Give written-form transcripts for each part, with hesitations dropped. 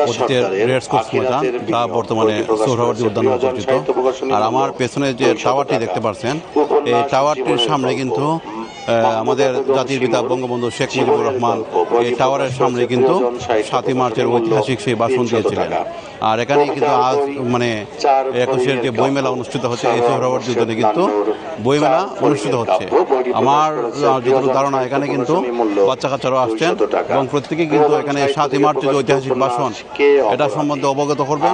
অতীতের red course ময়দান, যা বর্তমানে সোহরাওয়ার্দী উদ্যান নামে পরিচিত। আর আমার পেছনে যে টাওয়ারটি দেখতে পাচ্ছেন, এই টাওয়ারটির সামনে কিন্তু আমাদের জাতির পিতা বঙ্গবন্ধু শেখ মুজিবুর রহমান এই টাওয়ারের সামনে কিন্তু 7ই মার্চের ঐতিহাসিক সেই ভাষণ দিয়েছিলেন। আর এখানেই কিন্তু আজ মানে 21-এর যে বইমেলা অনুষ্ঠিত হচ্ছে, এই সোহরাওয়ার্দী উদ্যানে কিন্তু বইমেলা অনুষ্ঠিত হচ্ছে। আমার যতটুকু ধারণা, এখানে কিন্তু বাচ্চা কাচ্চারাও আসছেন এবং প্রত্যেকেই কিন্তু এখানে 7ই মার্চের যে ঐতিহাসিক ভাষণ, এটা সম্বন্ধে অবগত করবে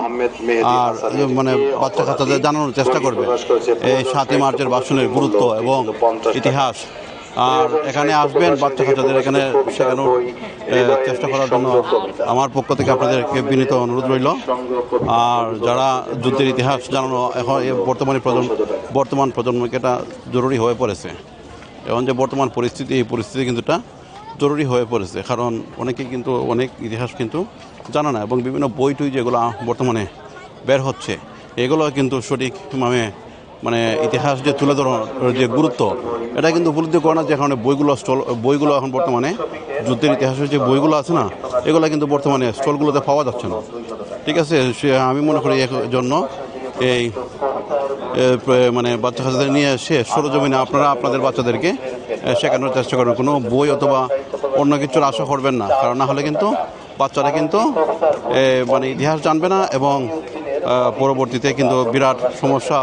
আর মানে বাচ্চা কাচ্চাদের জানানোর চেষ্টা করবে এই 7ই মার্চের ভাষণের গুরুত্ব এবং ইতিহাস। আর এখানে আসবেন বাচ্চা কাচ্চাদের এখানে শেখানোর চেষ্টা করার জন্য আমার পক্ষ থেকে আপনাদেরকে বিনীত অনুরোধ রইল। আর যারা যুদ্ধের ইতিহাস জানানো এখন বর্তমান প্রজন্মকে এটা জরুরি হয়ে পড়েছে। এখন যে বর্তমান পরিস্থিতি, এই পরিস্থিতি কিন্তু এটা জরুরি হয়ে পড়েছে, কারণ অনেকেই কিন্তু অনেক ইতিহাস কিন্তু জানা না এবং বিভিন্ন বই টই যেগুলো বর্তমানে বের হচ্ছে, এগুলো কিন্তু সঠিকভাবে মানে ইতিহাস যে তুলে ধরার যে গুরুত্ব, এটা কিন্তু উপলব্ধি করে না। যে কারণে বইগুলো এখন বর্তমানে যুদ্ধের ইতিহাসের যে বইগুলো আছে না, এগুলো কিন্তু বর্তমানে স্টলগুলোতে পাওয়া যাচ্ছে না। ঠিক আছে, আমি মনে করি এর জন্য এই মানে বাচ্চা কাচ্চাদের নিয়ে এসে সরজমিনে আপনারা আপনাদের বাচ্চাদেরকে শেখানোর চেষ্টা করবেন। কোনো বই অথবা অন্য কিছুর আশা করবেন না, কারণ না হলে কিন্তু বাচ্চারা কিন্তু মানে ইতিহাস জানবে না এবং পরবর্তীতে কিন্তু বিরাট সমস্যা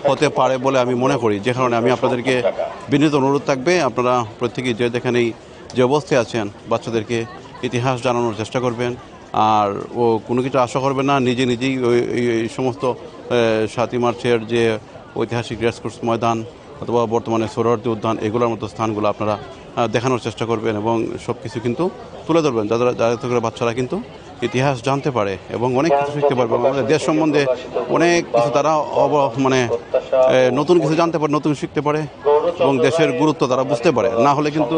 হতে পারে বলে আমি মনে করি। যে কারণে আমি আপনাদেরকে বিনীত অনুরোধ থাকবে, আপনারা প্রত্যেকেই যে যেখানেই যে অবস্থায় আছেন বাচ্চাদেরকে ইতিহাস জানানোর চেষ্টা করবেন। আর কোনো কিছু আশা করবেন না, নিজেই এই সমস্ত 7ই মার্চের যে ঐতিহাসিক রেড কোর্স ময়দান অথবা বর্তমানে সোহরাওয়ার্দী উদ্যান, এগুলোর মতো স্থানগুলো আপনারা দেখানোর চেষ্টা করবেন এবং সব কিছু কিন্তু তুলে ধরবেন, যাতে করে বাচ্চারা কিন্তু ইতিহাস জানতে পারে এবং অনেক কিছু শিখতে পারবে। আমাদের দেশ সম্বন্ধে অনেক কিছু তারা মানে নতুন কিছু জানতে পারে, নতুন শিখতে পারে এবং দেশের গুরুত্ব তারা বুঝতে পারে। না হলে কিন্তু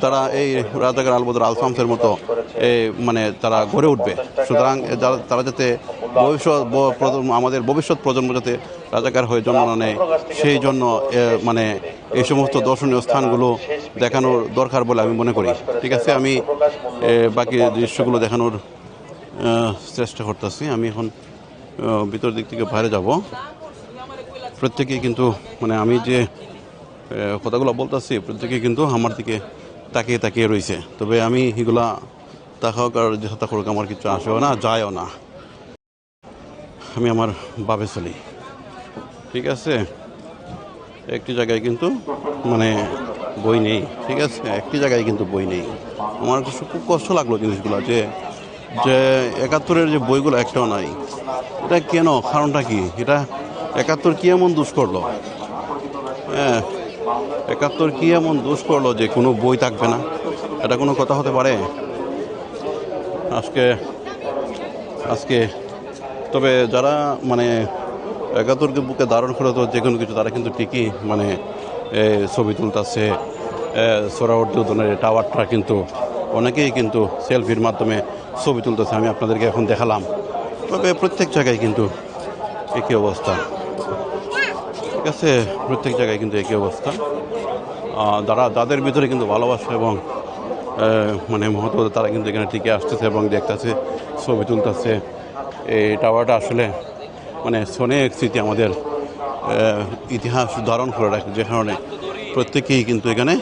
তারা এই রাজাকার আলবদর আলশামসের মতো মানে তারা গড়ে উঠবে। সুতরাং তারা যাতে আমাদের ভবিষ্যৎ প্রজন্ম যাতে রাজাকার হয়ে জন্ম নেয়, সেই জন্য মানে এই সমস্ত দর্শনীয় স্থানগুলো দেখানোর দরকার বলে আমি মনে করি। ঠিক আছে, আমি বাকি দৃশ্যগুলো দেখানোর চেষ্টা করতেছি। আমি এখন ভিতর দিক থেকে বাইরে যাব। প্রত্যেকেই কিন্তু মানে আমি যে কথাগুলো বলতেছি, প্রত্যেকেই কিন্তু আমার দিকে তাকিয়ে রয়েছে। তবে আমি এগুলা তাকাক আর যেটা করুক আমার কিছু আসেও না, যায়ও না। আমি আমার ভাবে চলি। ঠিক আছে, একটি জায়গায় কিন্তু মানে বই নেই। ঠিক আছে, একটি জায়গায় কিন্তু বই নেই। আমার খুব কষ্ট লাগলো জিনিসগুলো, যে 71-এর যে বইগুলো একটাও নাই। এটা কেন, কারণটা কি? এটা 71 কি এমন দোষ করলো? 71 কি এমন দোষ করলো যে কোনো বই থাকবে না? এটা কোনো কথা হতে পারে? আজকে তবে যারা মানে 71কে বুকে ধারণ করে তো যে কোনো কিছু, তারা কিন্তু ঠিকই মানে ছবি তুলতেছে। সোহরাওয়ার্দী উদ্যানের টাওয়ারটা কিন্তু অনেকেই কিন্তু সেলফির মাধ্যমে ছবি তুলতেছে, আমি আপনাদেরকে এখন দেখালাম। তবে প্রত্যেক জায়গায় কিন্তু একই অবস্থা। ঠিক আছে, প্রত্যেক জায়গায় কিন্তু একই অবস্থা। যাদের ভিতরে কিন্তু ভালোবাসা এবং মানে মহত্ব, তারা কিন্তু এখানে টিকে আসতেছে এবং দেখতেছে, ছবি তুলতেছে। এই টাওয়ারটা আসলে মানে অনেক স্মৃতি আমাদের ইতিহাস ধারণ করে রাখে, যে কারণে প্রত্যেকেই কিন্তু এখানে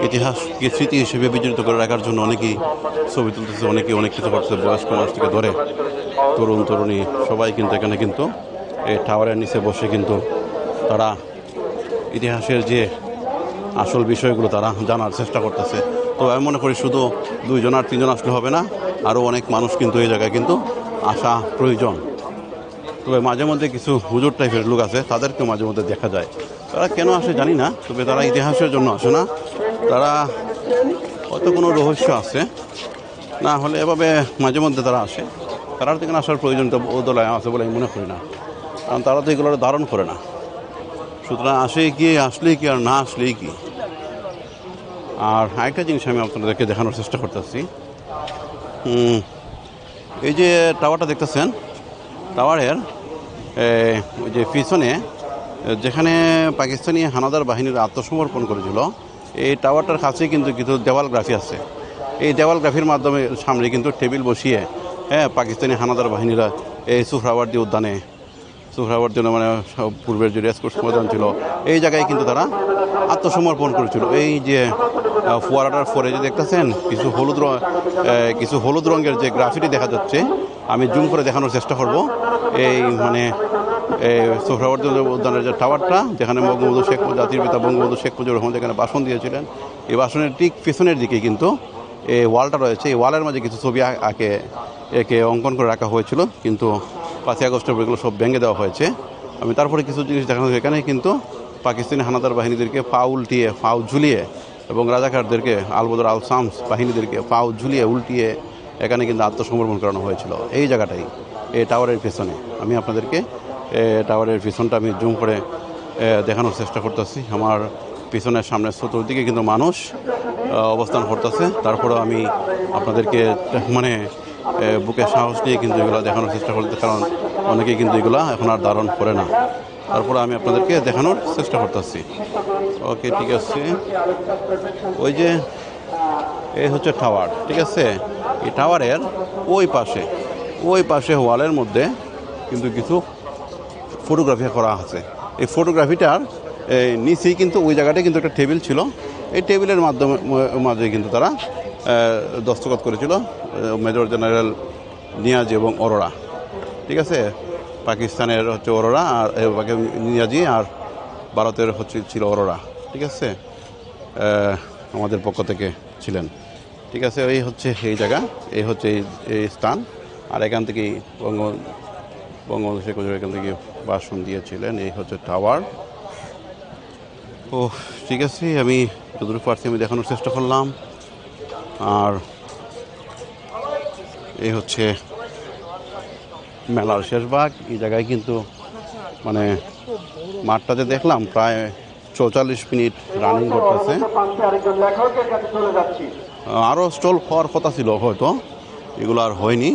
ইতিহাসকে স্মৃতি হিসেবে বিজড়িত করে রাখার জন্য অনেকেই ছবি তুলতেছে, অনেকেই অনেক কিছু করতেছে। বয়স্ক মানুষ থেকে ধরে তরুণী সবাই কিন্তু এখানে কিন্তু এই টাওয়ারের নিচে বসে কিন্তু তারা ইতিহাসের যে আসল বিষয়গুলো তারা জানার চেষ্টা করতেছে। তো আমি মনে করি শুধু 2জন আর 3জন আসলে হবে না, আরও অনেক মানুষ কিন্তু এই জায়গায় কিন্তু আসা প্রয়োজন। তবে মাঝে মধ্যে কিছু হুজুর টাইপের লোক আছে, তাদেরকেও মাঝে মধ্যে দেখা যায়। তারা কেন আসে জানি না, তবে তারা ইতিহাসের জন্য আসে না। তারা হয়তো কোনো রহস্য আছে, না হলে এভাবে মাঝে মধ্যে তারা আসে। তারা এখানে আসার প্রয়োজন তো ওদলায় আছে বলে আমি মনে করি না, কারণ তারা তো এগুলো ধারণ করে না। সুতরাং আসলেই কি আর না আসলেই কি। আর আরেকটা জিনিস আমি আপনাদেরকে দেখানোর চেষ্টা করতেছি। এই যে টাওয়ারটা দেখতেছেন, টাওয়ারের ওই যে পিছনে যেখানে পাকিস্তানি হানাদার বাহিনীর আত্মসমর্পণ করেছিল, এই টাওয়ারটার কাছে কিন্তু কিছু দেওয়াল গ্রাফি আছে। এই দেওয়ালগ্রাফির মাধ্যমে সামনে কিন্তু টেবিল বসিয়ে হ্যাঁ পাকিস্তানি হানাদার বাহিনীরা এই সুহরাওয়ার্দী উদ্যানে সুহরাওয়ার্দী মানে পূর্বের যে রেসকোর্স ময়দান ছিল এই জায়গায় কিন্তু তারা আত্মসমর্পণ করেছিল। এই যে ফোয়ারাটার ফোরে যে দেখতেছেন কিছু হলুদ রঙের যে গ্রাফিটি দেখা যাচ্ছে, আমি জুম করে দেখানোর চেষ্টা করব। এই মানে সুহরাওয়ার্দী উদ্যানের যে টাওয়ারটা, যেখানে বঙ্গবন্ধু জাতির পিতা বঙ্গবন্ধু শেখ মুজিবুর রহমান যেখানে ভাষণ দিয়েছিলেন, এই ভাষণের ঠিক পিছনের দিকে কিন্তু এই ওয়ালটা রয়েছে। এই ওয়ালের মাঝে কিছু ছবি একে অঙ্কন করে রাখা হয়েছিল, কিন্তু 5ই আগস্টের এগুলো সব ভেঙে দেওয়া হয়েছে। আমি তারপরে কিছু জিনিস দেখানো, এখানে কিন্তু পাকিস্তানি হানাদার বাহিনীদেরকে পাও ঝুলিয়ে এবং রাজাকারদেরকে আলবদর আল শামস বাহিনীদেরকে পাও ঝুলিয়ে উল্টিয়ে এখানে কিন্তু আত্মসমর্পণ করানো হয়েছিল। এই জায়গাটাই এই টাওয়ারের পেছনে আমি আপনাদেরকে টাওয়ারের পিছনটা আমি জুম করে দেখানোর চেষ্টা করতেছি। আমার পিছনের সামনের চতুর্দিকে কিন্তু মানুষ অবস্থান করতেছে। তারপরেও আমি আপনাদেরকে মানে বুকে সাহস নিয়ে কিন্তু এগুলো দেখানোর চেষ্টা করতে, কারণ অনেকেই কিন্তু এগুলো এখন আর ধারণ করে না। তারপরে আমি আপনাদেরকে দেখানোর চেষ্টা করতেছি। ওকে, ঠিক আছে। ওই যে এই হচ্ছে টাওয়ার, ঠিক আছে। এই টাওয়ারের ওই পাশে ওয়ালের মধ্যে কিন্তু কিছু ফটোগ্রাফি করা আছে। এই ফটোগ্রাফিটার নিচেই কিন্তু ওই জায়গাটায় কিন্তু একটা টেবিল ছিল। এই টেবিলের মাঝে কিন্তু তারা দস্তখত করেছিল মেজর জেনারেল নিয়াজি এবং অরোরা, ঠিক আছে। পাকিস্তানের হচ্ছে অরোরা আর নিয়াজি, আর ভারতের ছিল অরোরা, ঠিক আছে। আমাদের পক্ষ থেকে ছিলেন, ঠিক আছে। এই হচ্ছে এই জায়গা, এই হচ্ছে এই স্থান। আর এখান থেকেই বঙ্গবন্ধু শেখ মুজিব এখান থেকে ভাষণ দিয়েছিলেন। এই হচ্ছে টাওয়ার। ও ঠিক আছে, আমি যতটুকু পারছি আমি দেখানোর চেষ্টা করলাম। আর এই হচ্ছে মেলার শেষ ভাগ। এই জায়গায় কিন্তু মানে মাঠটাতে দেখলাম প্রায় 44 মিনিট রানিং করতেছে। আরও স্টল হওয়ার কথা ছিল, হয়তো এগুলো আর হয়নি,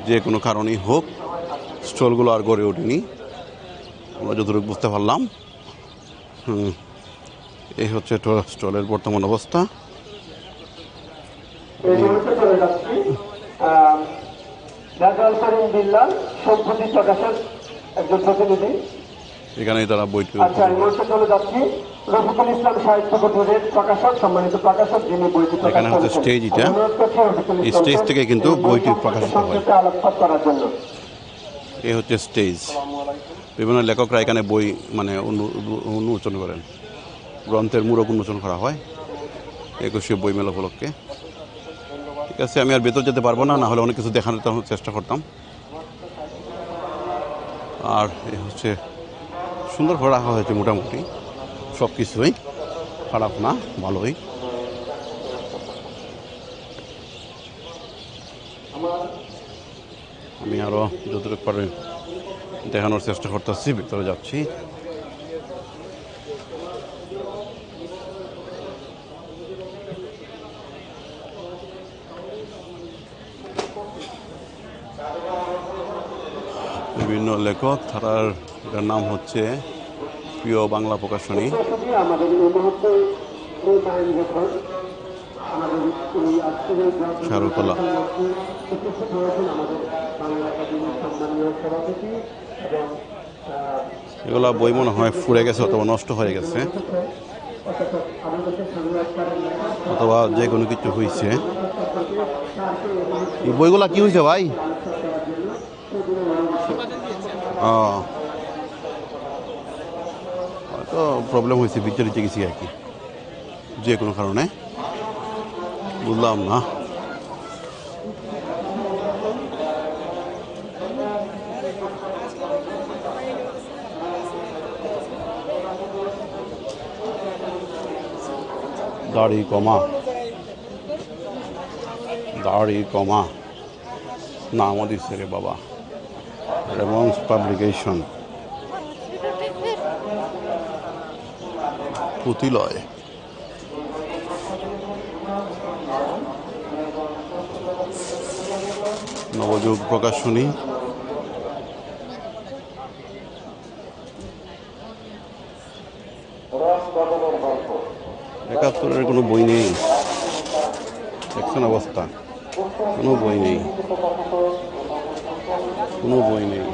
যে কোনো কারণেই হোক স্টলগুলো আর গড়ে ওঠেনি, আমরা যতটুকু বুঝতে পারলাম। এই হচ্ছে স্টলের বর্তমান অবস্থা। এখানেই তারা বইটি এখানে হচ্ছে স্টেজ, এটা এই স্টেজ থেকে কিন্তু বইটি প্রকাশিত হয়। এই হচ্ছে স্টেজ, বিভিন্ন লেখকরা এখানে বই মানে উন্মোচন করেন, গ্রন্থের মূরক উন্মোচন করা হয় 21শে বইমেলা উপলক্ষে। ঠিক আছে, আমি আর ভেতর যেতে পারবো না, হলে অনেক কিছু দেখানোর চেষ্টা করতাম। আর এই হচ্ছে সুন্দর করে রাখা হয়েছে, মোটামুটি সব কিছুই খারাপ না, ভালোই। আমি আরও যতটুকু পারি দেখানোর চেষ্টা করতেছি, ভিতরে যাচ্ছি। বিভিন্ন লেখক, তার নাম হচ্ছে প্রিয় বাংলা প্রকাশনী। চারুকলা, এগুলা বই মনে হয় ফুরে গেছে অথবা নষ্ট হয়ে গেছে, অথবা যে কোনো কিছু হয়েছে। এই বইগুলা কি হয়েছে ভাই? হয়তো প্রবলেম হয়েছে, ভিতরে গেছি আর কি, যে কোনো কারণে, বুঝলাম না। দাড়ি কমা নামও দিচ্ছে রে বাবা, রেমন্স পাবলিকেশন, পুঁথিলয়। নবযুগ প্রকাশনী, একাত্তরের কোনো বই নেই, দেখছেন অবস্থা, কোনো বই নেই, কোনো বই নেই।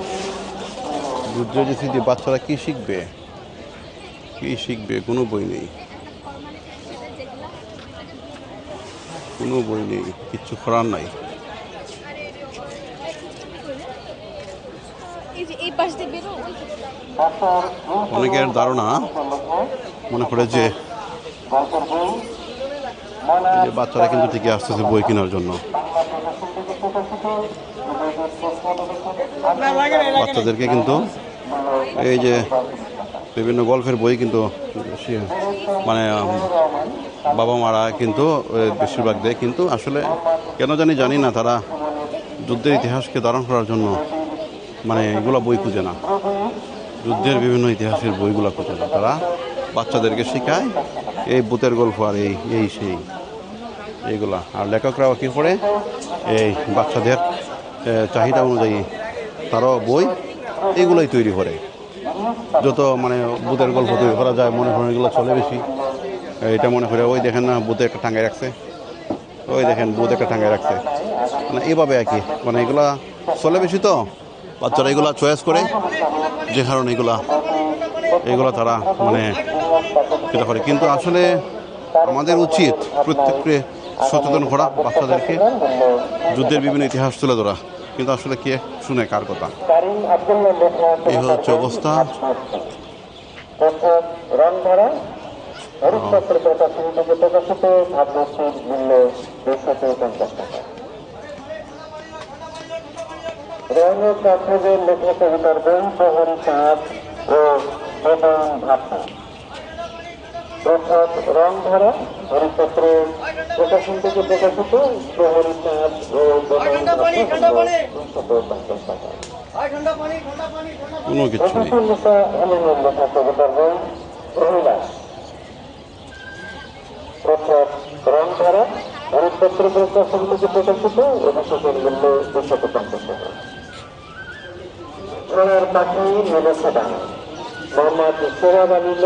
যুদ্ধের যে স্মৃতি, বাচ্চারা কি শিখবে, কি শিখবে? কোনো বই নেই, কোনো বই নেই, কিচ্ছু করার নাই। অনেকের ধারণা মনে করে যে বাচ্চারা কিন্তু ঠিকই আসতেছে বই কেনার জন্য। বাচ্চাদেরকে কিন্তু এই যে বিভিন্ন গল্পের বই কিন্তু মানে বাবা মারা কিন্তু বেশিরভাগ দেয়, কিন্তু আসলে কেন জানি না তারা যুদ্ধের ইতিহাসকে ধারণ করার জন্য মানে এগুলো বই খুঁজে না, যুদ্ধের বিভিন্ন ইতিহাসের বইগুলো খুঁজে না, তারা বাচ্চাদেরকে শেখায় এই ভূতের গল্প আর এই সেই এইগুলা। আর লেখকরাও কী করে এই বাচ্চাদের চাহিদা অনুযায়ী তারাও বই এইগুলোই তৈরি করে, যত মানে ভূতের গল্প তৈরি করা যায় মনে করেন এগুলো চলে বেশি। এটা মনে করে ওই দেখেন না ভূতে একটা টাঙ্গায় রাখছে, ওই দেখেন ভূত একটা টাঙ্গায় রাখছে, মানে এইভাবে আর কি, মানে এগুলা চলে বেশি, তো বাচ্চারা এগুলা চয়েস করে, যে কারণে এগুলা তারা মানে সেটা করে। কিন্তু আসলে আমাদের উচিত প্রত্যেককে সচেতন করা, বাচ্চাদেরকে যুদ্ধের বিভিন্ন ইতিহাস তুলে ধরা, কিন্তু আসলে কে শুনে কার কথা? এই হচ্ছে অবস্থা। অর্থাৎ রং ধরা হরিপত্র প্রকাশন থেকে প্রকাশিত প্রহরী চাঁদ ও কোনো কিছু নেই। অর্থাৎ রং ধরা হরিপত্র প্রকাশন থেকে প্রকাশিত অভিষেকের মূল্য 250 টাকা। পাখি মেলেছে ডানা মোহাম্মদ সোহরাব আলীর